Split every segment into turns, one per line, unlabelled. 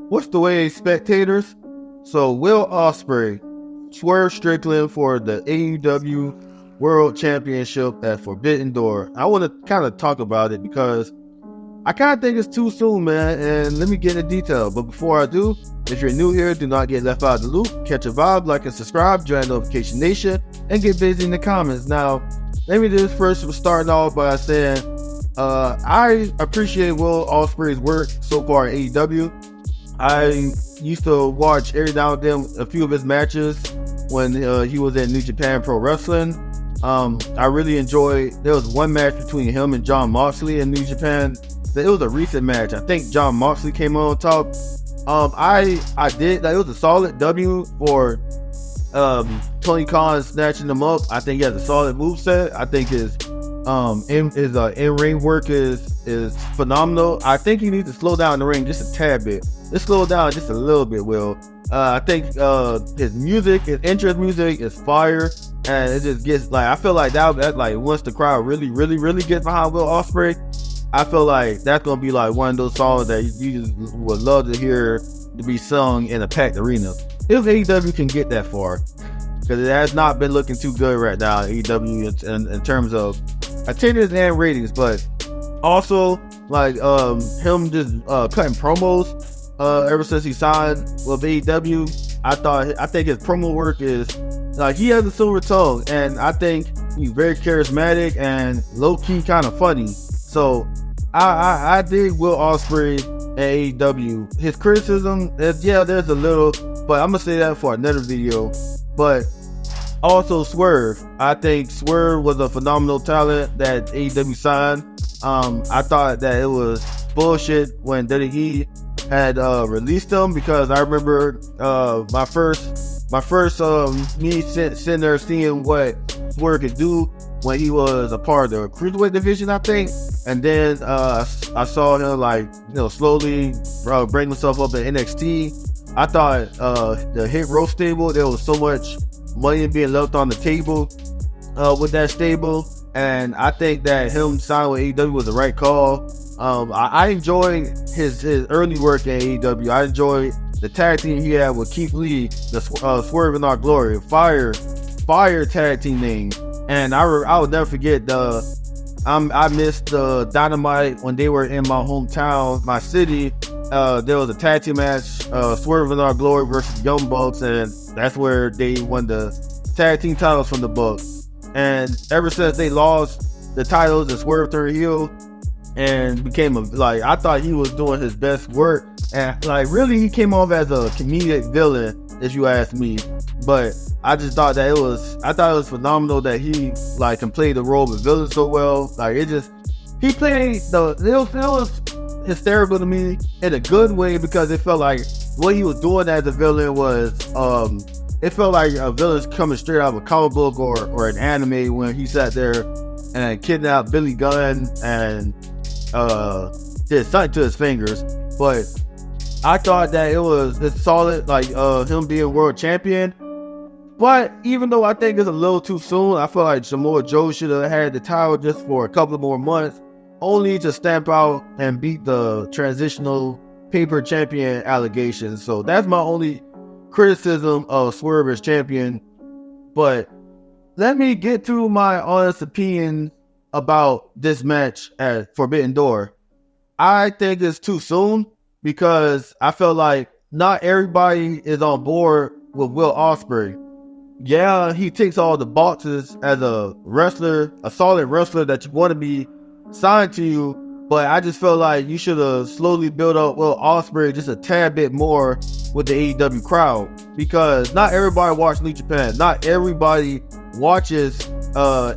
what's the way, spectators? So Will Ospreay, Swerve Strickland for the AEW World Championship at Forbidden Door. I want to kind of talk about it because I kind of think it's too soon, man, and let me get into detail. But before I do, if you're new here, do not get left out of the loop. Catch a vibe, like and subscribe, join Notification Nation, and get busy in the comments. Now, let me just first start off by saying I appreciate Will Ospreay's work so far at AEW. I used to watch every now and then a few of his matches when he was in New Japan Pro Wrestling. I really enjoyed, there was one match between him and Jon Moxley in New Japan. It was a recent match. I think Jon Moxley came on top. I did, it was a solid W for Tony Khan snatching him up. I think he has a solid moveset. I think his in-ring work is phenomenal. I think he needs to slow down the ring just a tad bit. Let's slow it down just a little bit, Will. I think his music, his entrance music is fire, and it just gets like, I feel like that like once the crowd really gets behind Will Ospreay, I feel like that's gonna be like one of those songs that you just would love to hear to be sung in a packed arena. If AEW can get that far, because it has not been looking too good right now, AEW in terms of attendance and ratings, but also like him just cutting promos ever since he signed with AEW. I think his promo work is like, he has a silver tongue, and I think he's very charismatic and low-key kind of funny. So I dig Will Ospreay at AEW. His criticism is, yeah, there's a little, but I'm gonna say that for another video. But also Swerve, I think Swerve was a phenomenal talent that AEW signed. I thought that it was bullshit when WWE had released him, because I remember my first me sitting there seeing what Swerve could do when he was a part of the cruiserweight division, I think, and then I saw him like, slowly bring himself up in NXT. I thought the Hit Row stable, there was so much money being left on the table with that stable, and I think that him signing with AEW was the right call. I enjoyed his early work at AEW. I enjoyed the tag team he had with Keith Lee, the Swerve in Our Glory, fire tag team name. And I would never forget I missed the Dynamite when they were in my hometown, my city. There was a tag team match, Swerve in Our Glory versus Young Bucks, and that's where they won the tag team titles from the Bucks. And ever since they lost the titles, and Swerve turned heel and became I thought he was doing his best work, and like really he came off as a comedic villain, if you ask me. But I just thought that it was phenomenal that he like can play the role of a villain so well. Like it was hysterical to me in a good way, because it felt like what he was doing as a villain was it felt like a villain's coming straight out of a comic book or an anime, when he sat there and kidnapped Billy Gunn and did something to his fingers. But I thought that it's solid, like him being world champion. But even though I think it's a little too soon, I feel like Samoa Joe should have had the title just for a couple more months, only to stamp out and beat the transitional paper champion allegations. So that's my only criticism of Swerve as champion. But let me get to my honest opinion about this match at Forbidden Door. I think it's too soon, because I feel like not everybody is on board with Will Ospreay. Yeah, he ticks all the boxes as a wrestler, a solid wrestler that you want to be signed to you, but I just feel like you should have slowly built up Will Ospreay just a tad bit more with the AEW crowd, because not everybody watches New Japan. Not everybody watches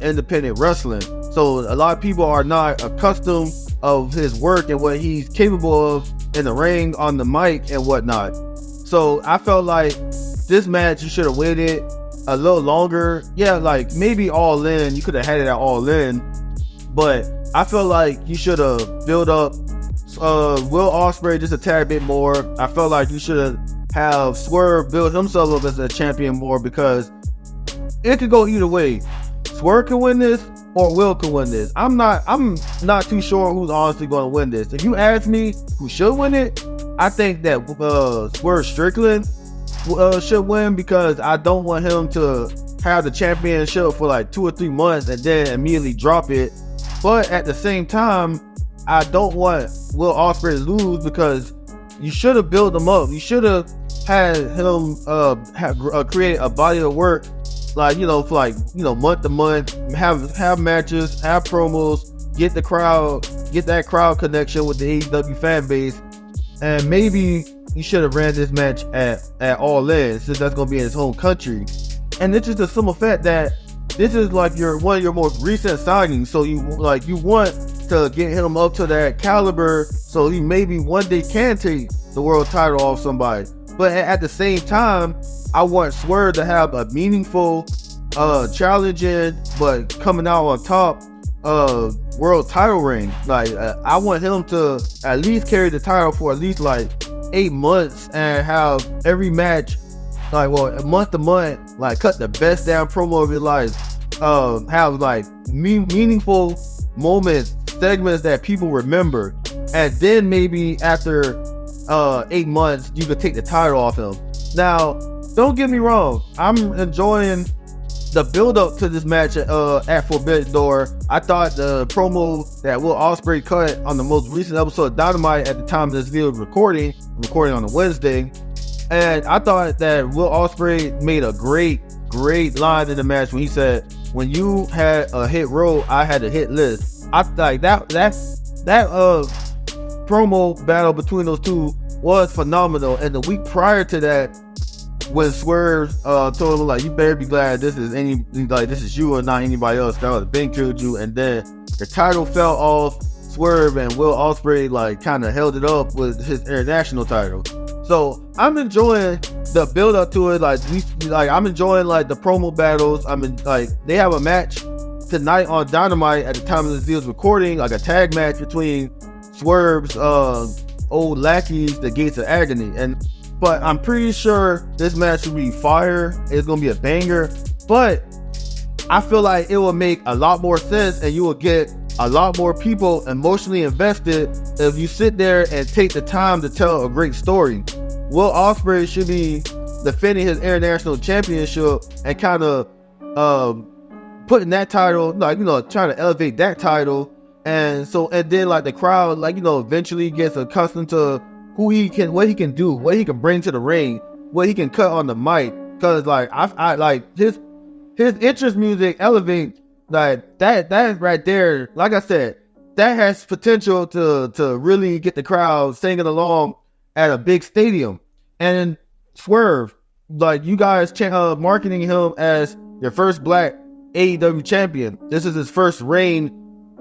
independent wrestling. So a lot of people are not accustomed of his work and what he's capable of in the ring, on the mic, and whatnot. So I felt like this match, you should have waited a little longer. Yeah, like maybe All In, you could have had it at All In, but I feel like you should have built up Will Ospreay just a tad bit more. I felt like you should have Swerve build himself up as a champion more, because it could go either way. Swerve can win this, or Will could win this. I'm not too sure who's honestly going to win this. If you ask me who should win it, I think that Swerve Strickland should win, because I don't want him to have the championship for like 2 or 3 months and then immediately drop it. But at the same time, I don't want Will Ospreay to lose, because you should have built him up. You should have had him create a body of work, like, you know, for like, you know, month to month, have matches, have promos, get that crowd connection with the AEW fan base. And maybe you should have ran this match at All In, since that's gonna be in his home country. And it's just a simple fact that this is like one of your most recent signings, so you want to get him up to that caliber, so he maybe one day can take the world title off somebody. But at the same time, I want Swerve to have a meaningful, challenging, but coming out on top world title reign. Like, I want him to at least carry the title for at least like 8 months and have every match, like, well, month to month, like, cut the best damn promo of your life, have like meaningful moments, segments that people remember, and then maybe after 8 months you could take the title off him. Now, don't get me wrong, I'm enjoying the build up to this match at Forbidden Door. I thought the promo that Will Ospreay cut on the most recent episode of Dynamite at the time this video was recording on a Wednesday, and I thought that Will Ospreay made a great line in the match when he said, "When you had a hit row, I had a hit list." I like that promo battle between those two was phenomenal. And the week prior to that, when Swerve told him, like, you better be glad this is you and not anybody else, that would have been killed you. And then the title fell off Swerve, and Will Ospreay like kind of held it up with his international title. So I'm enjoying the build up to it. Like I'm enjoying like the promo battles. They have a match tonight on Dynamite at the time of this video's recording, like a tag match between Swerve's old lackeys, the Gates of Agony. But I'm pretty sure this match will be fire. It's gonna be a banger. But I feel like it will make a lot more sense, and you will get a lot more people emotionally invested if you sit there and take the time to tell a great story. Will Ospreay should be defending his international championship and kind of putting that title, like, you know, trying to elevate that title. And then like the crowd, like, you know, eventually gets accustomed to what he can do, what he can bring to the ring, what he can cut on the mic. Cause like I like his interest music elevate, like that right there. Like I said, that has potential to really get the crowd singing along at a big stadium. And Swerve, like, you guys marketing him as your first black AEW champion. This is his first reign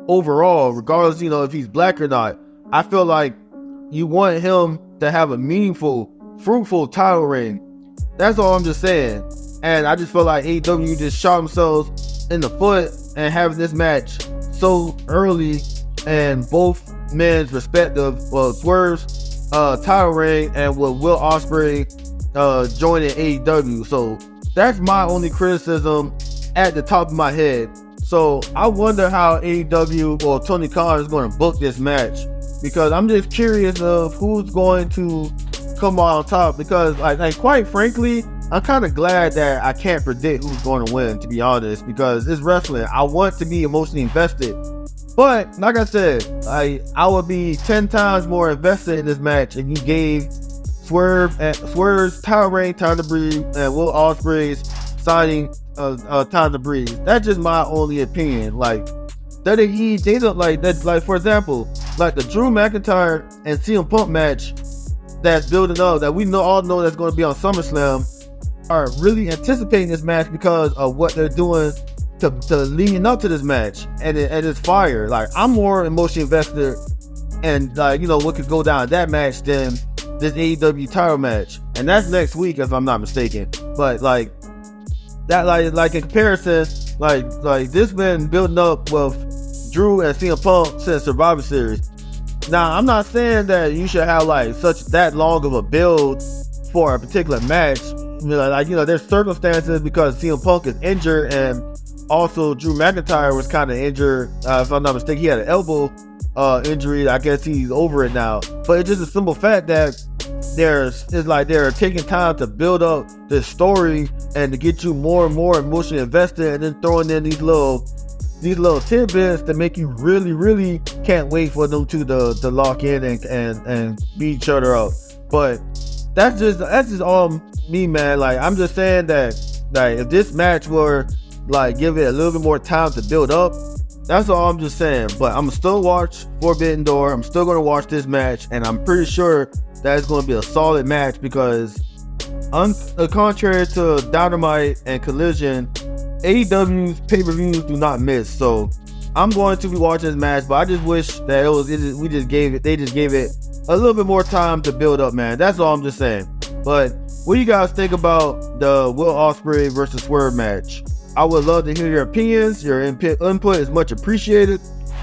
overall, regardless, you know, if he's black or not. I feel like you want him to have a meaningful, fruitful title reign. That's all I'm just saying. And I just feel like AEW just shot themselves in the foot and having this match so early, and both men's respective, well, Swerve's title reign and with Will Ospreay joining AEW. So that's my only criticism at the top of my head. So I wonder how AEW or Tony Khan is going to book this match, because I'm just curious of who's going to come out on top. Because like quite frankly, I'm kind of glad that I can't predict who's going to win, to be honest, because it's wrestling. I want to be emotionally invested. But like I said, I would be 10 times more invested in this match if you gave Swerve's title reign time to breathe and Will Ospreay's signing time to breathe. That's just my only opinion. Like, they don't like that. Like, for example, like the Drew McIntyre and CM Punk match that's building up, that we all know that's going to be on SummerSlam, are really anticipating this match because of what they're doing to leading up to this match, and it's fire. Like, I'm more emotionally invested and, like, you know, what could go down in that match than this AEW title match, and that's next week if I'm not mistaken. But like that, like in comparison, like this been building up with Drew and CM Punk since Survivor Series. Now, I'm not saying that you should have like that long of a build for a particular match. You know, like, you know, there's circumstances because CM Punk is injured and Also, Drew McIntyre was kind of injured. If I'm not mistaken, he had an elbow injury. I guess he's over it now. But it's just a simple fact that it's like they're taking time to build up this story and to get you more and more emotionally invested, and then throwing in these little tidbits to make you really can't wait for them to lock in and beat each other up. But that's just all me, man. Like, I'm just saying that, like, if this match were like give it a little bit more time to build up, that's all I'm just saying. But I'm still watch Forbidden Door. I'm still gonna watch this match, and I'm pretty sure that it's gonna be a solid match because, contrary to Dynamite and Collision, AEW's pay-per-views do not miss. So I'm going to be watching this match, but I just wish that they just gave it a little bit more time to build up, man. That's all I'm just saying. But what do you guys think about the Will Ospreay versus Swerve match? I would love to hear your opinions. Your input is much appreciated.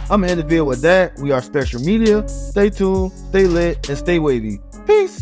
I'm gonna end the video with that. We are SpKtrmmedia. Stay tuned, stay lit, and stay wavy. Peace.